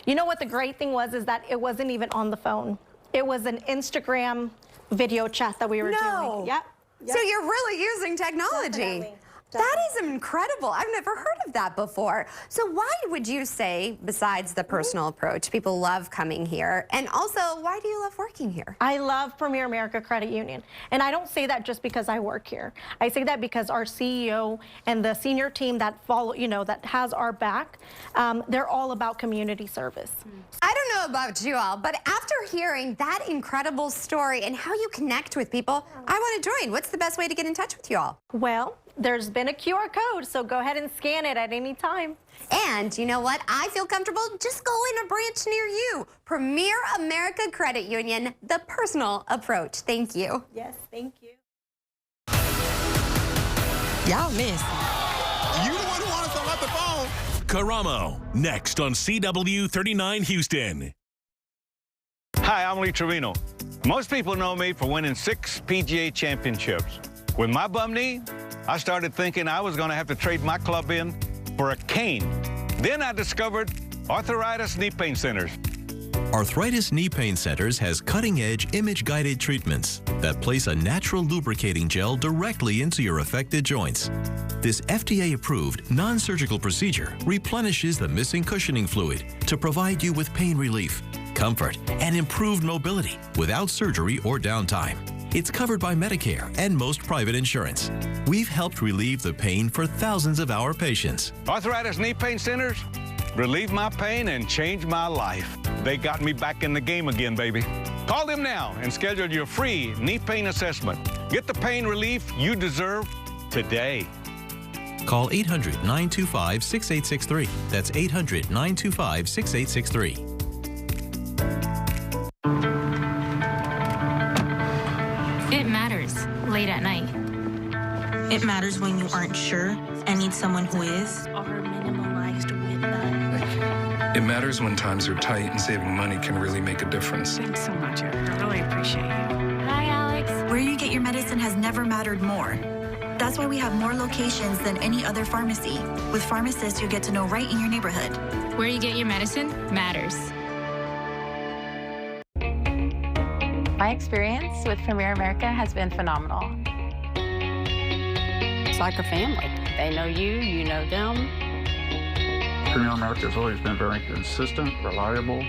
You know what the great thing was is that it wasn't even on the phone. It was an Instagram video chat that we were doing. Yep. So you're really using technology. Definitely. That is incredible. I've never heard of that before. So why would you say, besides the personal approach, people love coming here? And also, why do you love working here? I love Premier America Credit Union. And I don't say that just because I work here. I say that because our CEO and the senior team that follow, that has our back, they're all about community service. I don't know about you all, but after hearing that incredible story and how you connect with people, I want to join. What's the best way to get in touch with you all? Well, there's been a QR code, so go ahead and scan it at any time. And you know what? I feel comfortable. Just go in a branch near you. Premier America Credit Union, the personal approach. Thank you. Yes, thank you. Y'all miss. You the one who wanted to let the phone. Karamo, next on CW 39 Houston. Hi, I'm Lee Trevino. Most people know me for winning 6 PGA championships. With my bum knee, I started thinking I was going to have to trade my club in for a cane. Then I discovered Arthritis Knee Pain Centers. Arthritis Knee Pain Centers has cutting-edge image-guided treatments that place a natural lubricating gel directly into your affected joints. This FDA-approved, non-surgical procedure replenishes the missing cushioning fluid to provide you with pain relief, comfort, and improved mobility without surgery or downtime. It's covered by Medicare and most private insurance. We've helped relieve the pain for thousands of our patients. Arthritis Knee Pain Centers relieve my pain and change my life. They got me back in the game again, baby. Call them now and schedule your free knee pain assessment. Get the pain relief you deserve today. Call 800-925-6863. That's 800-925-6863. It matters late at night. It matters when you aren't sure and need someone who is. It matters when times are tight and saving money can really make a difference. Thanks so much. I really appreciate you. Hi, Alex. Where you get your medicine has never mattered more. That's why we have more locations than any other pharmacy, with pharmacists you get to know right in your neighborhood. Where you get your medicine matters. My experience with Premier America has been phenomenal. It's like a family. They know you, you know them. Premier America has always been very consistent, reliable.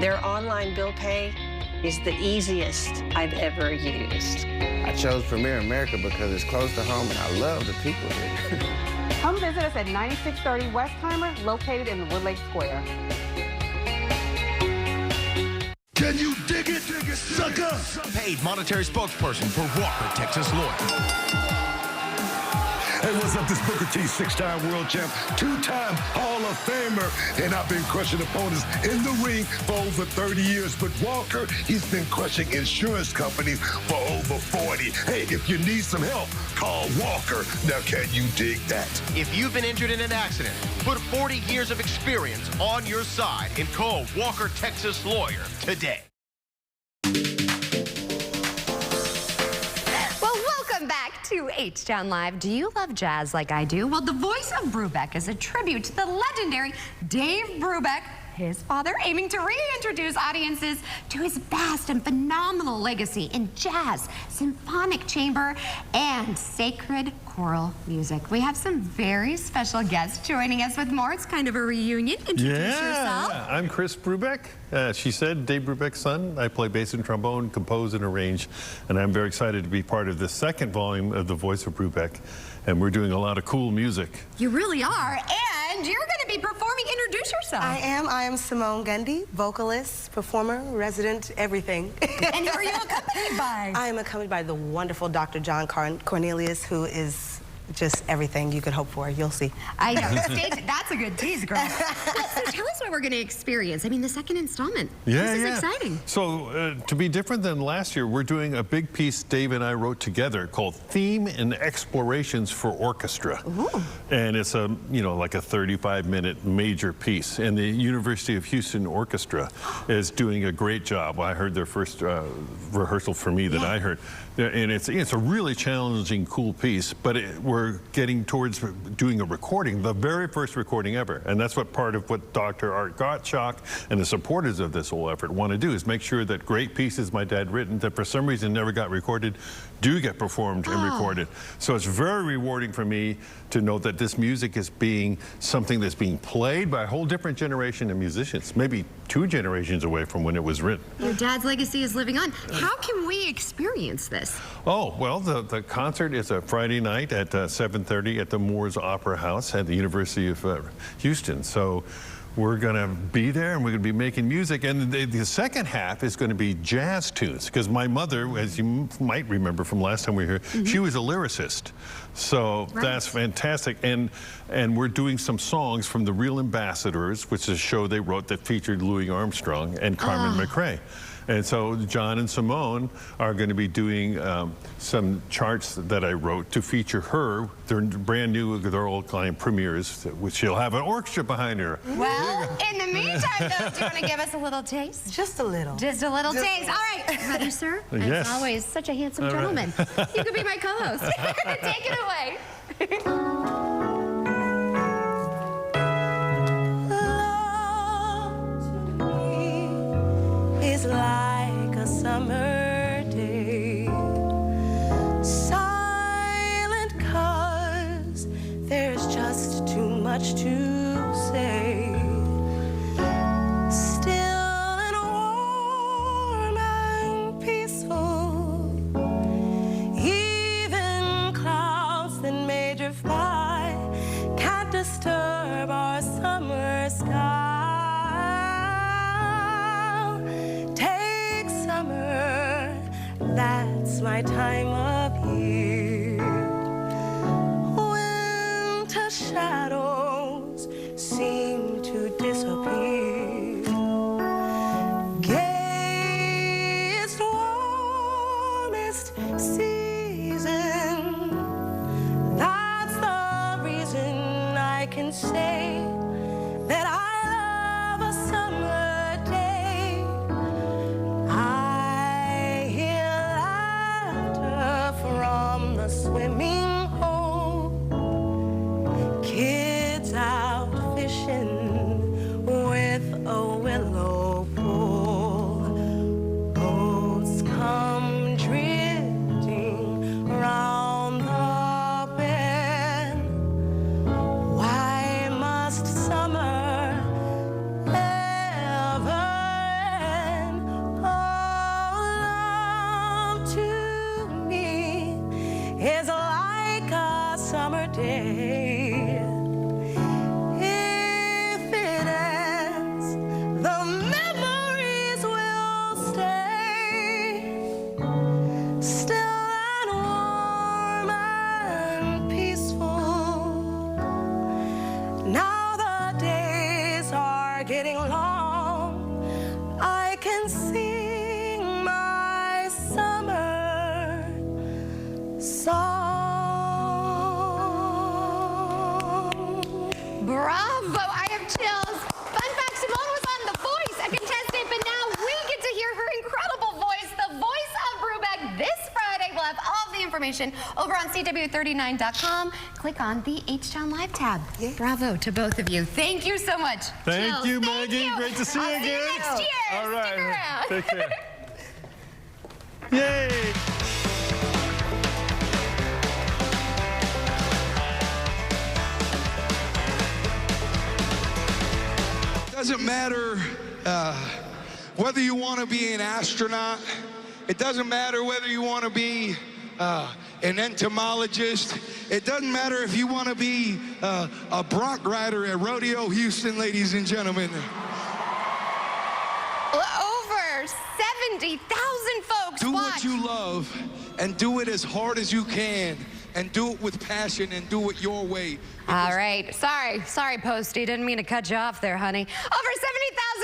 Their online bill pay is the easiest I've ever used. I chose Premier America because it's close to home and I love the people here. Come visit us at 9630 Westheimer, located in the Woodlake Square. Can you dig it, sucker? Paid monetary spokesperson for Walker, Texas Lawyer. Hey, what's up? This Booker T, 6-time world champ, 2-time Hall of Famer, and I've been crushing opponents in the ring for over 30 years. But Walker, he's been crushing insurance companies for over 40. Hey, if you need some help, call Walker. Now, can you dig that? If you've been injured in an accident, put 40 years of experience on your side and call Walker, Texas Lawyer today. To H-Town Live. Do you love jazz like I do? Well, the voice of Brubeck is a tribute to the legendary Dave Brubeck, his father, aiming to reintroduce audiences to his vast and phenomenal legacy in jazz, symphonic chamber, and sacred choral music. We have some very special guests joining us with more. It's kind of a reunion. Introduce yourself. Yeah, I'm Chris Brubeck. She said Dave Brubeck's son. I play bass and trombone, compose and arrange, and I'm very excited to be part of the second volume of The Voice of Brubeck, and we're doing a lot of cool music. You really are, and you're going to be performing. Introduce yourself. I am Simone Gundy, vocalist, performer, resident, everything. And who are you accompanied by? I am accompanied by the wonderful Dr. John Cornelius, who is just everything you could hope for. You'll see. I know. That's a good tease, girl. So tell us what we're going to experience. I mean, the second installment. Yeah, this is exciting. So to be different than last year, we're doing a big piece Dave and I wrote together called Theme and Explorations for Orchestra. Ooh. And it's a, you know, like a 35-minute major piece. And the University of Houston Orchestra is doing a great job. I heard their first rehearsal for me that I heard. And it's a really challenging, cool piece, but we're getting towards doing a recording, the very first recording ever. And that's what part of what Dr. Art Gottschalk and the supporters of this whole effort want to do, is make sure that great pieces my dad written that for some reason never got recorded do get performed and recorded. So it's very rewarding for me to know that this music is being something that's being played by a whole different generation of musicians, maybe 2 generations away from when it was written. Your dad's legacy is living on. How can we experience this? Oh, well, the concert is a Friday night at 7:30 at the Moores Opera House at the University of Houston. So we're going to be there and we're going to be making music. And the second half is going to be jazz tunes, because my mother, as you might remember from last time we were here, she was a lyricist. So that's fantastic. And we're doing some songs from The Real Ambassadors, which is a show they wrote that featured Louis Armstrong and Carmen McRae. And so John and Simone are going to be doing some charts that I wrote to feature her. They're brand new, their old client premieres, which she'll have an orchestra behind her. Well, in the meantime, though, do you want to give us a little taste? Just a little. Just a little taste. All right. Ready, sir? Yes. As always, such a handsome gentleman. You could be my co-host. Take it away. Is like a summer day, silent 'cause there's just too much to say, still and warm and peaceful, even clouds that made your fly can't disturb our summer sky. That's my time of year. Winter shadows seem to disappear. Gayest, warmest season. That's the reason I can say that I love a summer day. From the swimming hole, kids out fishing with a willow pole, boats come drifting round the bend. Why must summer ever end? Oh, love to is like a summer day. If it ends, the memories will stay, still and warm and peaceful. Now the days are getting long, I can sing my summer song. Bravo! I have chills. Fun fact, Simone was on The Voice, a contestant, but now we get to hear her incredible voice, the voice of Brubeck, this Friday. We'll have all of the information over on CW39.com. Click on the H-Town Live tab. Bravo to both of you. Thank you so much. Thank you, Maggie. You. Great to see you I'll again. See you next year. All right. Stick around. Take care. Yay! Doesn't matter whether you want to be an astronaut. It doesn't matter whether you want to be an entomologist. It doesn't matter if you want to be a bronc rider at Rodeo Houston, ladies and gentlemen. Over 70,000 folks Do watch. what you love and do it as hard as you can. and do it with passion and do it your way. All right. Sorry, Posty. Didn't mean to cut you off there, honey. Over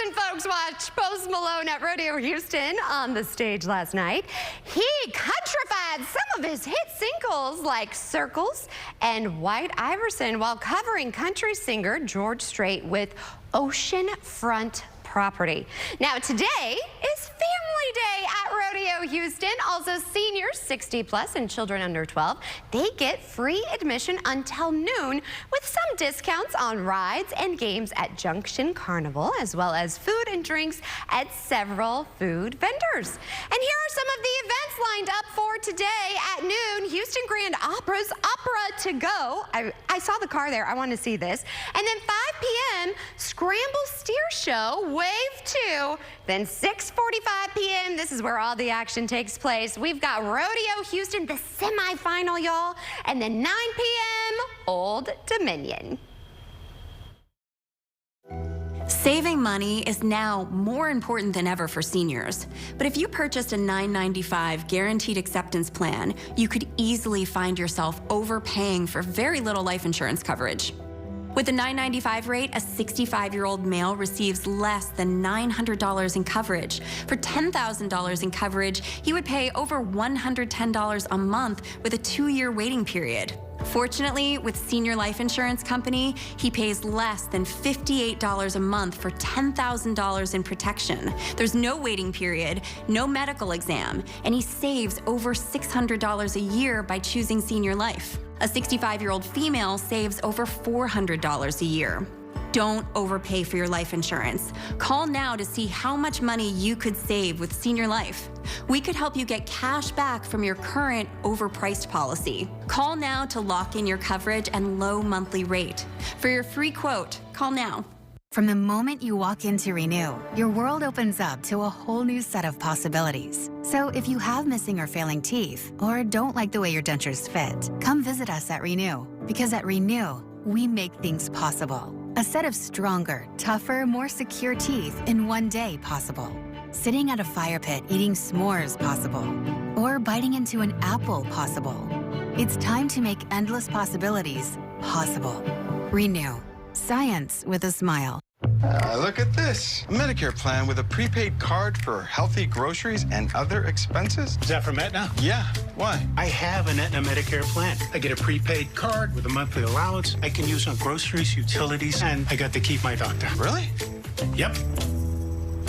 70,000 folks watched Post Malone at Rodeo Houston on the stage last night. He countrified some of his hit singles like Circles and White Iverson while covering country singer George Strait with Oceanfront Property. Now, today is Family Day at Rodeo Houston. Also, seniors 60 plus and children under 12, they get free admission until noon with some discounts on rides and games at Junction Carnival, as well as food and drinks at several food vendors. And here are some of the events lined up for today at noon. Houston Grand Opera's Opera to Go. I saw the car there. I want to see this. And then 5 p.m. Scramble Steer Show, Wave 2. Then 6:45 p.m. This is where all the action takes place. We've got Rodeo Houston, the semifinal, y'all. And then 9 p.m. Old Dominion. Saving money is now more important than ever for seniors. But if you purchased a $9.95 guaranteed acceptance plan, you could easily find yourself overpaying for very little life insurance coverage. With the $9.95 rate, a 65-year-old male receives less than $900 in coverage. For $10,000 in coverage, he would pay over $110 a month with a 2-year waiting period. Fortunately, with Senior Life Insurance Company, he pays less than $58 a month for $10,000 in protection. There's no waiting period, no medical exam, and he saves over $600 a year by choosing Senior Life. A 65-year-old female saves over $400 a year. Don't overpay for your life insurance. Call now to see how much money you could save with Senior Life. We could help you get cash back from your current overpriced policy. Call now to lock in your coverage and low monthly rate. For your free quote, call now. From the moment you walk into Renew, your world opens up to a whole new set of possibilities. So if you have missing or failing teeth, or don't like the way your dentures fit, come visit us at Renew. Because at Renew, we make things possible. A set of stronger, tougher, more secure teeth in one day possible. Sitting at a fire pit eating s'mores possible. Or biting into an apple possible. It's time to make endless possibilities possible. Renew. Science with a smile. Look at this. A Medicare plan with a prepaid card for healthy groceries and other expenses. Is that from Aetna? Yeah. Why? I have an Aetna Medicare plan. I get a prepaid card with a monthly allowance I can use on groceries, utilities, and I got to keep my doctor. Really? Yep.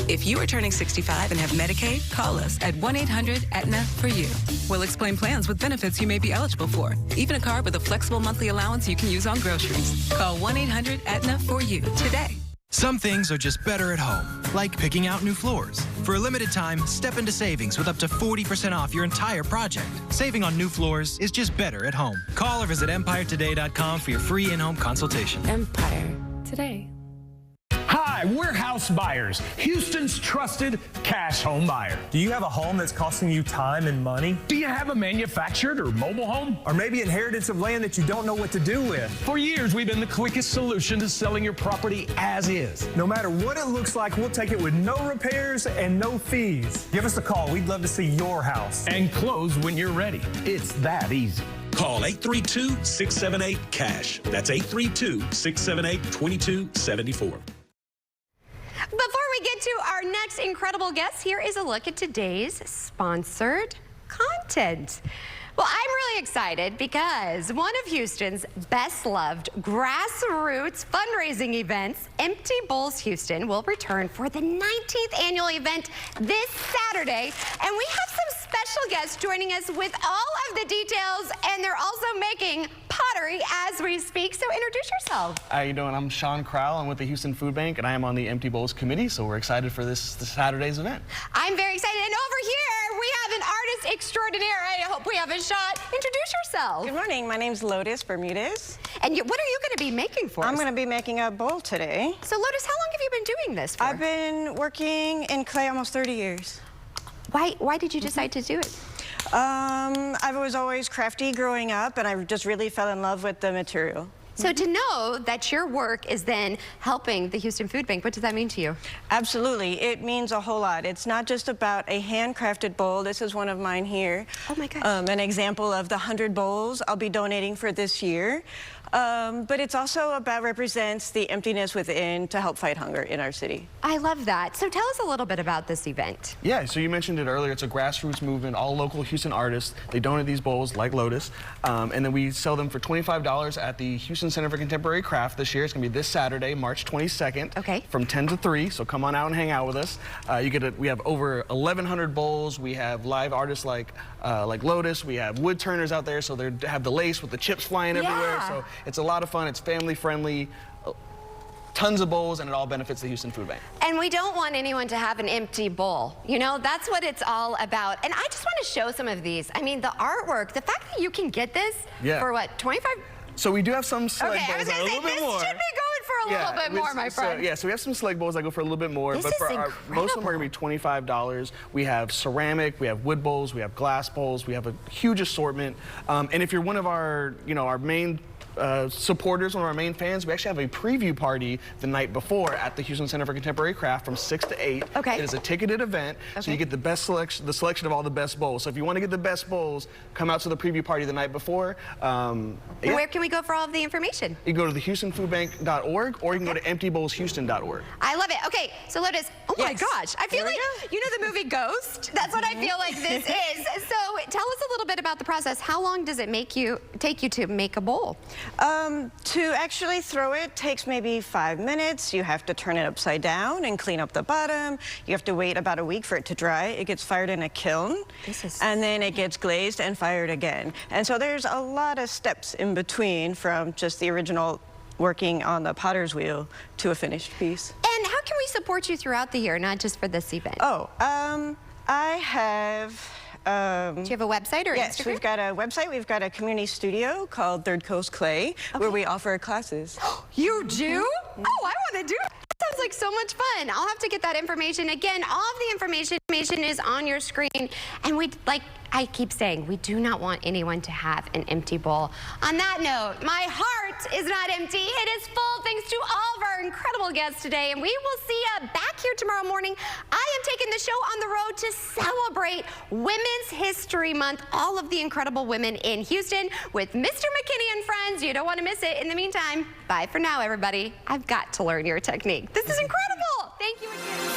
If you are turning 65 and have Medicaid, call us at 1-800-AETNA-FOR-YOU. We'll explain plans with benefits you may be eligible for, even a card with a flexible monthly allowance you can use on groceries. Call 1-800-AETNA-FOR-YOU today. Some things are just better at home, like picking out new floors. For a limited time, step into savings with up to 40% off your entire project. Saving on new floors is just better at home. Call or visit EmpireToday.com for your free in-home consultation. Empire Today. Hi, we're House Buyers, Houston's trusted cash home buyer. Do you have a home that's costing you time and money? Do you have a manufactured or mobile home? Or maybe inheritance of land that you don't know what to do with? For years, we've been the quickest solution to selling your property as is. No matter what it looks like, we'll take it with no repairs and no fees. Give us a call. We'd love to see your house. And close when you're ready. It's that easy. Call 832-678-CASH. That's 832-678-2274. Before we get to our next incredible guest, here is a look at today's sponsored content. Well, I'm really excited because one of Houston's best-loved grassroots fundraising events, Empty Bowls Houston, will return for the 19th annual event this Saturday. And we have some special guests joining us with all of the details, and they're also making pottery as we speak. So introduce yourself. How you doing? I'm Sean Crowell. I'm with the Houston Food Bank, and I am on the Empty Bowls committee, so we're excited for this Saturday's event. I'm very excited. And over here, we have an artist extraordinaire. I hope we have a shot. Introduce yourself. Good morning. My name's Lotus Bermudez. And what are you going to be making for us? I'm going to be making a bowl today. So, Lotus, how long have you been doing this for? I've been working in clay almost 30 years. Why did you decide to do it? I was always crafty growing up, and I just really fell in love with the material. So to know that your work is then helping the Houston Food Bank, what does that mean to you? Absolutely. It means a whole lot. It's not just about a handcrafted bowl. This is one of mine here. Oh my gosh. An example of the 100 bowls I'll be donating for this year. But it's also about represents the emptiness within to help fight hunger in our city. I love that. So tell us a little bit about this event. Yeah, so you mentioned it earlier. It's a grassroots movement. All local Houston artists, they donate these bowls like Lotus. And then we sell them for $25 at the Houston Center for Contemporary Craft this year. It's going to be this Saturday, March 22nd. From 10 to 3. So come on out and hang out with us. We have over 1,100 bowls. We have live artists like Lotus. We have wood turners out there. So they have the lace with the chips flying everywhere. So it's a lot of fun. It's family friendly. Tons of bowls, and it all benefits the Houston Food Bank. And we don't want anyone to have an empty bowl. You know, that's what it's all about. And I just want to show some of these. I mean, the artwork, the fact that you can get this for what, 25? So we do have some select Okay, I was bowls that are gonna a little say, bit this more. should be going for a little bit more, my friend. So we have some select bowls that go for a little bit more. This but for is most of them are going to be $25. We have ceramic, we have wood bowls, we have glass bowls, we have a huge assortment. And if you're one of our, our main supporters, one of our main fans, we actually have a preview party the night before at the Houston Center for Contemporary Craft from 6 to 8. Okay. It is a ticketed event, so you get the best selection, the selection of all the best bowls. So if you want to get the best bowls, come out to the preview party the night before. Where can we go for all of the information? You can go to thehoustonfoodbank.org, or you can go to emptybowlshouston.org. I love it. Okay, so Lotus, oh my gosh, I feel like, you know the movie Ghost? That's what I feel like this is. So tell us a little bit about the process. How long does it take you to make a bowl? To actually throw it takes maybe 5 minutes. You have to turn it upside down and clean up the bottom. You have to wait about a week for it to dry. It gets fired in a kiln, and then it gets glazed and fired again. And so there's a lot of steps in between from just the original working on the potter's wheel to a finished piece. And how can we support you throughout the year, not just for this event? Oh, I have... Do you have a website or yes, Instagram? We've got a website. We've got a community studio called Third Coast Clay, where we offer classes. You do? Oh, I want to do it. That sounds like so much fun. I'll have to get that information. Again, all of the information is on your screen. And like I keep saying, we do not want anyone to have an empty bowl. On that note, my heart is not empty. It is full thanks to all of our incredible guests today. And we will see you back here tomorrow morning. I am taking the show on the road to celebrate Women's History Month. All of the incredible women in Houston with Mr. McKinney and friends. You don't want to miss it. In the meantime, bye for now, everybody. I've got to learn your technique. This is incredible. Thank you again.